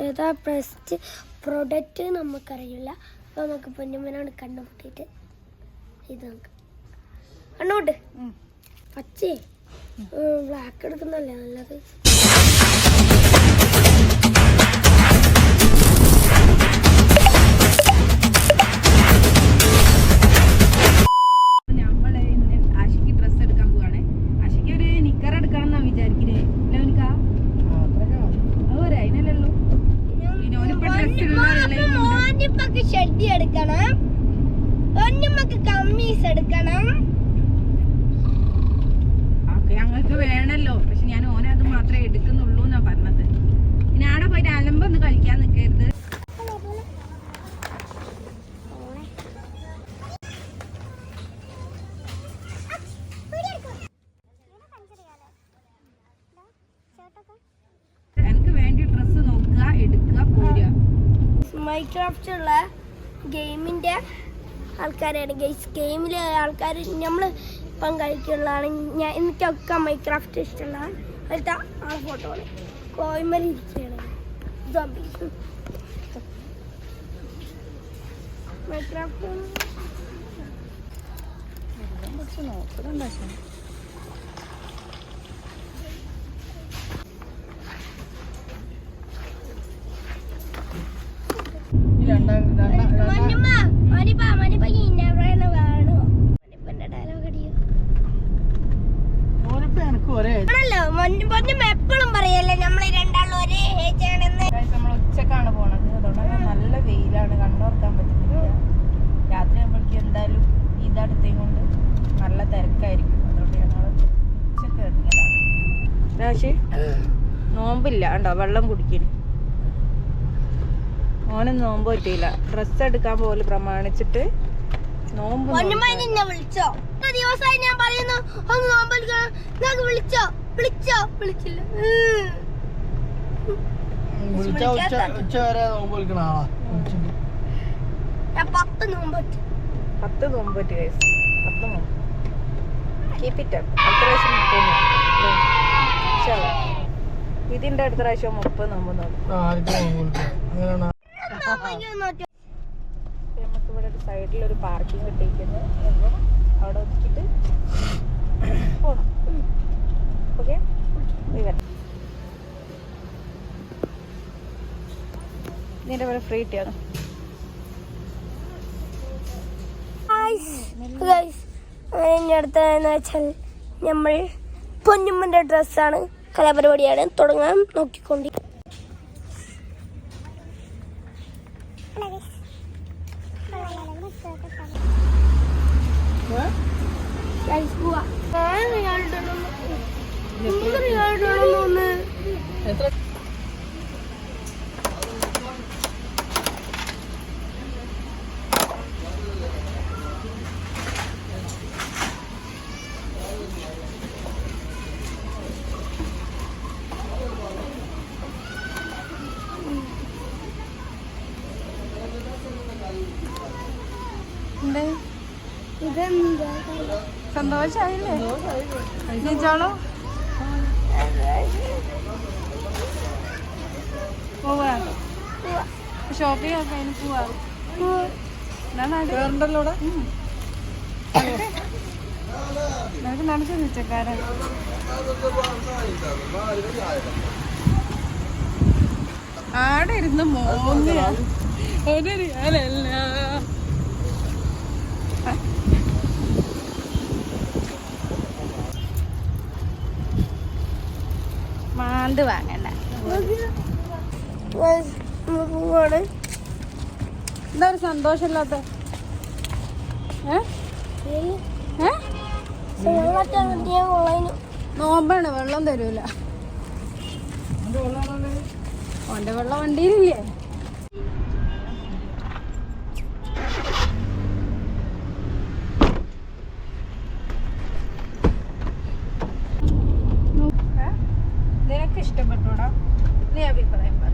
ഏതാ best product നമുക്കറിയില്ല. അപ്പോൾ നമുക്ക് പൊന്നുമനോട് കണ്ടുമുട്ടിയിട്ട് ഇത് നമുക്ക് കണ്ണോട്ട് പച്ചേ ബ്ലാക്ക് എടുക്കുന്നല്ലേ നല്ലത്. ഷെഡ്ഡി എടുക്കണം, ഒന്നുമക്ക് കമ്മീസ് എടുക്കണം. ഞങ്ങൾക്ക് വേണല്ലോ, പക്ഷെ ഞാൻ ഓനെ അത് മാത്രമേ എടുക്കുന്നുള്ളൂ എന്നാ പറഞ്ഞത്. ഇനി ആടെ പോയിട്ട് അലമ്പൊന്ന് കളിക്കാൻ നിൽക്കരുത്. എനിക്ക് വേണ്ടി ഡ്രസ്സ് നോക്കുക, എടുക്കുക, പോരുക. മൈൻക്രാഫ്റ്റുള്ള ഗെയിമിൻ്റെ ആൾക്കാരാണ് ഗെയിംസ്. ഗെയിമിലെ ആൾക്കാർ നമ്മൾ ഇപ്പം കളിക്കുള്ളതാണ്. എനിക്കൊക്കെ മൈൻക്രാഫ്റ്റ് ഇഷ്ടമുള്ളതാണ്. അതിലത്തെ ആ ഫോട്ടോ ആണ് കോയിമൽ ഇരിക്കുകയാണ് മൈൻക്രാഫ്റ്റ് നോക്കുന്നുണ്ടോ? എപ്പോഴും പറയല്ലേ നമ്മള് രണ്ടാളും ഒരേ ഏജ് ആണെന്ന്. നമ്മൾ ഉച്ചക്കാണ് പോണത്, അതുകൊണ്ട് നല്ല വെയിലാണ്, കണ്ണോർക്കാൻ പറ്റുന്നില്ല. രാത്രി നമ്മൾക്ക് എന്തായാലും ഇതടുത്തേം കൊണ്ട് നല്ല തിരക്കായിരിക്കും. അതുകൊണ്ട് ഞങ്ങൾ ഉച്ചക്ക് ഇറങ്ങിയതാണ്. പക്ഷേ നോമ്പില്ല കണ്ടോ, വെള്ളം കുടിക്കുന്നു. ഓനൊന്നും നോമ്പ് പറ്റിയില്ല. ഡ്രസ്സ് എടുക്കാൻ പോലും പ്രമാണിച്ചിട്ട് നോമ്പ് വിളിച്ചോ ദിവസമായി ഞാൻ പറയുന്നു ഒന്ന് നോമ്പ് വിളിച്ചോ വിളിച്ചോ വിളിച്ചില്ല. ഞാൻ 10 നോമ്പ് പറ്റി. 10 നോമ്പ് പറ്റി ഗൈസ്, 10 നോമ്പ്. Keep it up. അടുത്ത പ്രാവശ്യം ഇതിന്റെ അടുത്ത പ്രാവശ്യം 30 നോമ്പ് നോക്കും. നമുക്ക് ഇവിടെ ഒരു സൈഡിലൊരു പാർക്കിംഗ് കിട്ടിയിരിക്കുന്നത്. അപ്പോൾ അവിടെ ഒതുക്കിയിട്ട് പോകണം. ഓക്കെ, ഇതിൻ്റെ പോലെ ഫ്രീ കിട്ടിയാണ്. അടുത്തതെന്ന് വെച്ചാൽ നമ്മൾ പൊന്നുമ്മൻ്റെ ഡ്രസ്സാണ്, കലാപരിപാടിയാണ് തുടങ്ങാൻ നോക്കിക്കൊണ്ട്. സന്തോഷായില്ലേ? ചോളോ പോവാ, ഷോപ്പിംഗ് ഒക്കെ അതിന് പോവാ. നമുക്ക് നടച്ചു ഉച്ചക്കാരൻ. ആടെ ഇരുന്ന് മോങ്ങ ഒരു റിയാലല്ല. മാന്ത് വാങ്ങണ്ട. എന്താ ഒരു സന്തോഷമില്ലാത്ത? നോമ്പാണ്, വെള്ളം തരൂല. ഓന്റെ വെള്ളം വണ്ടിയിലില്ലേ? നിനക്ക് ഇഷ്ടപ്പെട്ടോടാ? നീ അഭിപ്രായം പറ.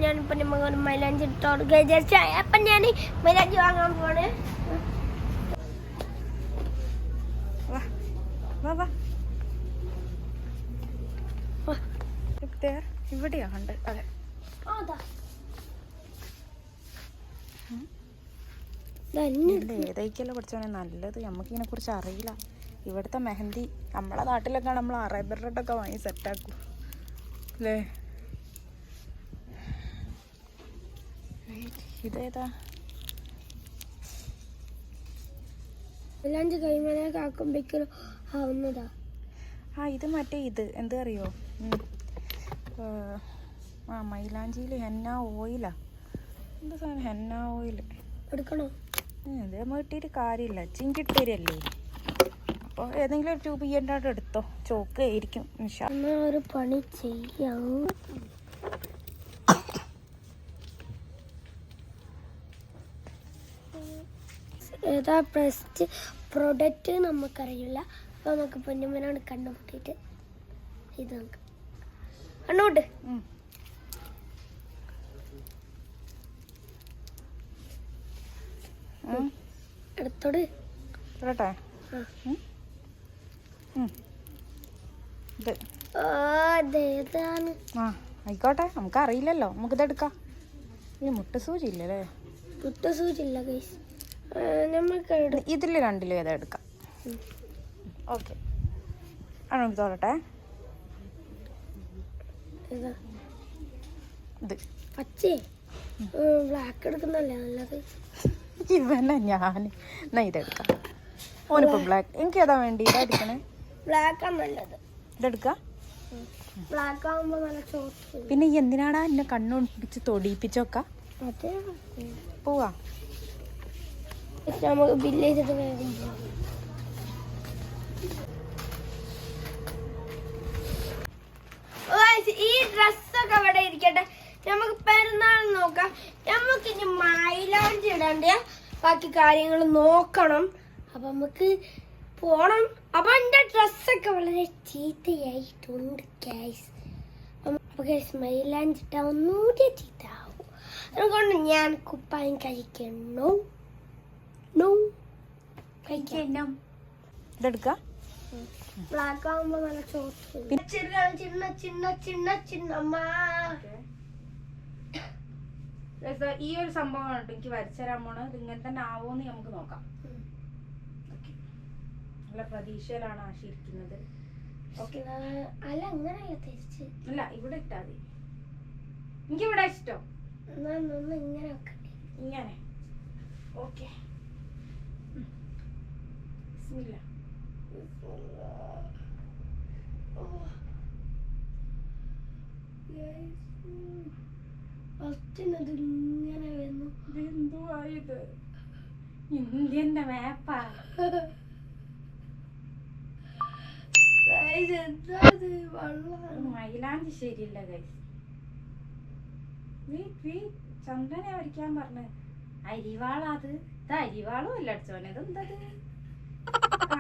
ഞാനിപ്പം മകൻ മൈലാഞ്ചി ഇട്ടോട് അപ്പം ഞാൻ മൈലാഞ്ചി വാങ്ങാൻ പോണേ. ഇവിടെയാ കണ്ട്. അതെ ഏതായിക്കല്ലോ പഠിച്ചോനെ നല്ലത്. നമുക്കിതിനെ കുറിച്ച് അറിയില്ല. ഇവിടുത്തെ മെഹന്തി നമ്മളെ നാട്ടിലൊക്കെ നമ്മൾ അറേബ്യൻ റെഡൊക്കെ വാങ്ങി സെറ്റാക്കും അല്ലേ. ഇതേതാ? ഇത് മറ്റേ ഇത് എന്താ അറിയോ? മൈലാഞ്ചിയിൽ ഹെന്ന ഓയിലാ. എന്താ സാധനം? ഹെന്ന ഓയിൽ എടുക്കണോ? ഇത് നമ്മൾ കിട്ടിയിട്ട് കാര്യമില്ല. ചിങ്കിട്ടരല്ലേ. അപ്പോൾ ഏതെങ്കിലും ഒരു ട്യൂബ് ചെയ്യേണ്ടത് എടുത്തോ. ചോക്ക് ആയിരിക്കും. ഒരു പണി ചെയ്യാം. ഏതാ ബെസ്റ്റ് പ്രൊഡക്റ്റ് നമുക്കറിയില്ല. അപ്പോൾ നമുക്ക് പൊന്നുമനോട് കണ്ടുമുട്ടിയിട്ട് ഇത് നമുക്ക് കണ്ണോട്ട് എടുത്തോട് കേട്ടെ. ആയിക്കോട്ടെ, നമുക്ക് അറിയില്ലല്ലോ. നമുക്കിതെടുക്കാം. ഈ മുട്ടസൂചി ഇല്ലല്ലേ? മുട്ടസൂചി ഇല്ല ഗൈസ്. ഇതിൽ രണ്ടിലും ഏതാ എടുക്കാം. ഓക്കെ, ആണോ തോരട്ടെ? ഇത് പച്ചേ ബ്ലാക്ക് എടുക്കുന്നല്ലേ നല്ലത്. ഇവന്നെ ഞാൻ എന്നാ ഇതെടുക്കാം. ഓനിപ്പം ബ്ലാക്ക്. എനിക്ക് ഏതാ വേണ്ടി? ഇതെടുക്കണേ. ബ്ലാക്ക് ആണ് നല്ലത്. ഇതെടുക്കാം. ബ്ലാക്ക് ആകുമ്പോ നല്ല ചോപ്പ്. പിന്നെ ഈ എന്തിനാടാ എന്നെ കണ്ണൊടിപ്പിച്ച് തൊടിയിപ്പിച്ചോക്ക? പോവാ. നമുക്ക് ബില്ല് ചെയ്തിട്ട് വേഗം പോവാം. ഈ ഡ്രസ്സൊക്കെ അവിടെ ഇരിക്കട്ടെ. നമുക്ക് പെരുന്നാൾ നോക്കാം. നമുക്ക് ഇനി മൈലാഞ്ചി ഇടണ്ട ബാക്കി കാര്യങ്ങൾ നോക്കണം. അപ്പൊ നമുക്ക് പോണം. അപ്പൊ എന്റെ ഡ്രസ്സൊക്കെ വളരെ ചീത്തയായിട്ടുണ്ട് ഗൈസ്. അപ്പൊ ഗൈസ് മൈലാഞ്ചി ഇട്ടാ ഒന്നുകൂടി ചീത്തയാവും. അതുകൊണ്ട് ഞാൻ കുപ്പായം കഴിക്കണോ? ഇതെടുക്കാം. ബ്ലാക്ക് ആവുമ്പോ നല്ല ചോപ്പ്. ഈ ഒരു സംഭവമാണ് എനിക്ക് വരച്ചുതരാൻ പോണത്. ഇത് ഇങ്ങനെ തന്നെ ആവോന്ന് നമുക്ക് നോക്കാം. നല്ല പ്രതീക്ഷയിലാണ് ആശിരിക്കുന്നത്. അല്ല അങ്ങനെയല്ല തിരിച്ച്. അല്ല ഇവിടെ ഇട്ടാ മതി. എനിക്കിവിടെ ഇഷ്ടം. ഇങ്ങനെ ഇങ്ങനെ. ഓക്കെ, ബിസ്മില്ലാ. ഇങ്ങനെ വരുന്നു. എന്തുവായത്? ഇന്ത്യന്റെ മാപ്പാ. മൈലാഞ്ചി ശരിയില്ല ഗൈസ്. ചന്ദന വരയ്ക്കാൻ പറഞ്ഞ അരിവാളാ. അത് ഇത് അരിവാളും അല്ല അടിച്ചോനെ. ഇതെന്തത്?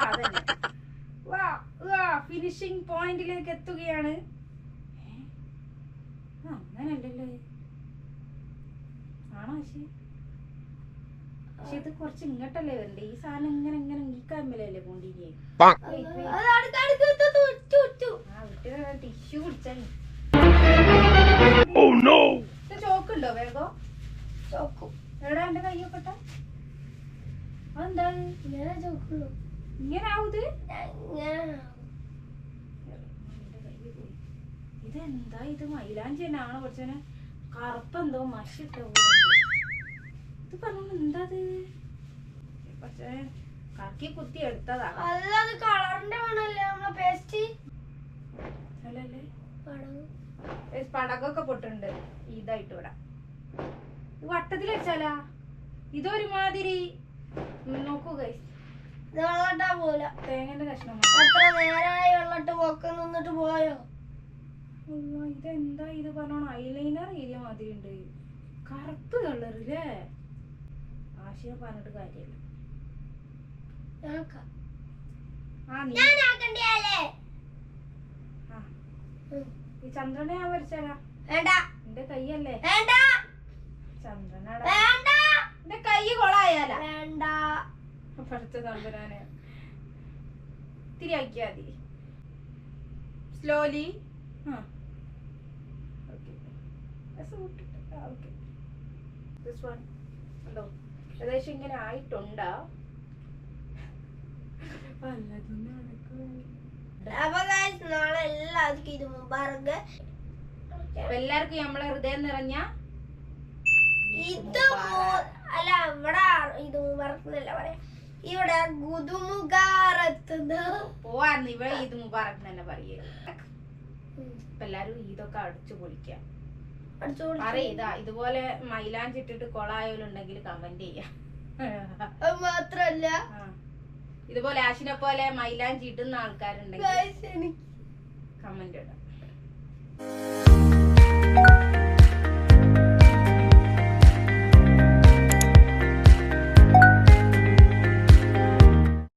അതന്നെ. ഫിനിഷിംഗ് പോയിന്റിലേക്ക് എത്തുകയാണ്. അങ്ങനല്ലല്ലോ. ആണോ? പക്ഷെ ഇത് കുറച്ച് ഇങ്ങോട്ടല്ലേ വരണ്ടേ? ഈ സാധനം ഇങ്ങനെ ഇങ്ങനെ ഈ കമ്മിലല്ലേ പോണ്ടിരിക്കേ. ടിഷ്യൂ കുടിച്ചാ ചോക്കുണ്ടോ? വേഗം ചോക്കും. എടാ എന്റെ കയ്യൊക്കെ അതെന്താ ഇങ്ങനെ ചോക്കുള്ളൂ? ഇങ്ങനെ ആവൂത്? ഇതെന്താ ഇത്? മൈലാഞ്ചി തന്നെ ആണോ കുറച്ചനെ? കറുപ്പെന്തോ മഷിട്ട ഇത് പറഞ്ഞ എന്താ? പക്ഷേ കറക്കി കുത്തി എടുത്തതാ. കളറിന്റെ അല്ലല്ലേ? പടകൊക്കെ പൊട്ടുണ്ട്. ഇതായിട്ട് വിടാം. വട്ടത്തിൽ വെച്ചാലാ ഇതൊരുമാതിരി. നോക്കൂ ഗൈസ്, വെള്ളട്ടാ പോല തേങ്ങന്റെ കഷ്ണം. അത്ര നേരായി വെള്ളട്ട് പൊക്കം നിന്നിട്ട് പോയോ? ഇതെന്താ ഇത് പറഞ്ഞോണം? ഐലൈനർ ഏരിയ മാതിരി ഉണ്ട്. കറുപ്പ് കളറില്ലേ? ആശയം പറഞ്ഞിട്ട് കാര്യമില്ല. ഈ ചന്ദ്രനെ ഞാൻ വരച്ചാലാ? എന്റെ കൈയല്ലേ ചന്ദ്രനാടാ. എന്റെ കൈ കൊളായാലാ? പഠിച്ച തമ്പുരാനെ. ഇത്തിരി ആക്കിയാ മതി. സ്ലോലി ഏകദേശം ഇങ്ങനെ ആയിട്ടുണ്ടാ. അപ്പൊ guys, നാളെ എല്ലാവർക്കും ഇത് മുബാറക്ക്. എല്ലാവർക്കും നമ്മളെ ഹൃദയം നിറഞ്ഞ അല്ല ഇവിടെ ഇത് മുബാറക്കുന്നല്ല പറയാ, ഇവിടെ ഗുദുമുഖാറത്തുന്ന പോവാന്ന്. ഇവിടെ ഈദ് മുബാറക്ക് തന്നെ പറയേ. ഇപ്പൊ എല്ലാരും ഈദൊക്കെ അടിച്ചു പൊളിക്കാം. അറിയാ ഇതുപോലെ മൈലാഞ്ചിട്ടിട്ട് കൊളായോലുണ്ടെങ്കിൽ കമന്റ് ചെയ്യാം. മാത്രല്ല ഇതുപോലെ ആശിനെ പോലെ മൈലാഞ്ചി ഇടുന്ന ആൾക്കാരുണ്ടെങ്കിൽ എനിക്ക് കമന്റ് ഇടാം.